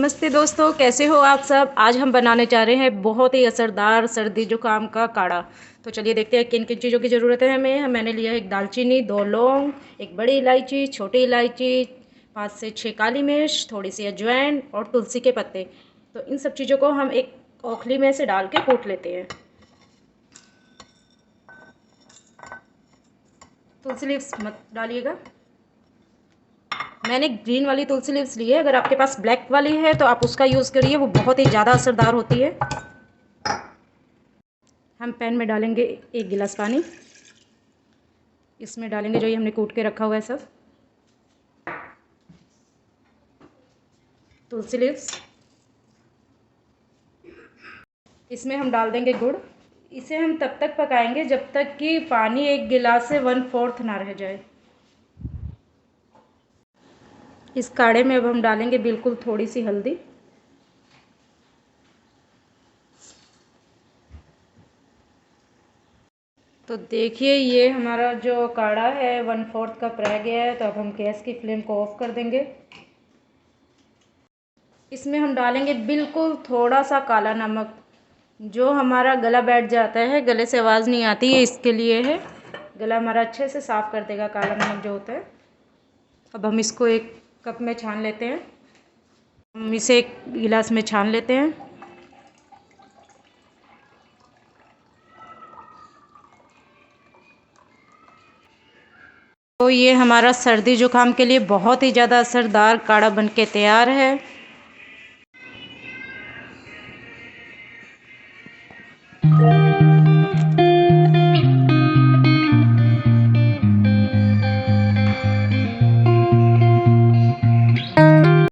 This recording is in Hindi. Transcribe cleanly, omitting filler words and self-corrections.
नमस्ते दोस्तों, कैसे हो आप सब। आज हम बनाने जा रहे हैं बहुत ही असरदार सर्दी जुकाम का काढ़ा। तो चलिए देखते हैं किन किन चीज़ों की ज़रूरत है मैंने लिया है एक दालचीनी, 2 लौंग, एक बड़ी इलायची, छोटी इलायची, 5 से 6 काली मिर्च, थोड़ी सी अजवाइन और तुलसी के पत्ते। तो इन सब चीज़ों को हम एक ओखली में से डाल के कूट लेते हैं। तुलसी लीव्स मत डालिएगा, मैंने ग्रीन वाली तुलसी लीव्स ली है। अगर आपके पास ब्लैक वाली है तो आप उसका यूज़ करिए, वो बहुत ही ज़्यादा असरदार होती है। हम पैन में डालेंगे 1 गिलास पानी। इसमें डालेंगे जो ये हमने कूट के रखा हुआ है सब, तुलसी लीव्स। इसमें हम डाल देंगे गुड़। इसे हम तब तक पकाएंगे जब तक कि पानी 1 गिलास से 1/4 ना रह जाए। इस काढ़े में अब हम डालेंगे बिल्कुल थोड़ी सी हल्दी, तो देखिए ये हमारा जो काढ़ा है 1/4 कप रह गया है। तो अब हम गैस की फ्लेम को ऑफ कर देंगे। इसमें हम डालेंगे बिल्कुल थोड़ा सा काला नमक, जो हमारा गला बैठ जाता है, गले से आवाज़ नहीं आती है, इसके लिए है। गला हमारा अच्छे से साफ़ कर देगा काला नमक जो होता है। अब हम इसको एक कप में छान लेते हैं। हम इसे एक गिलास में छान लेते हैं। तो ये हमारा सर्दी जुकाम के लिए बहुत ही ज़्यादा असरदार काढ़ा बनके तैयार है।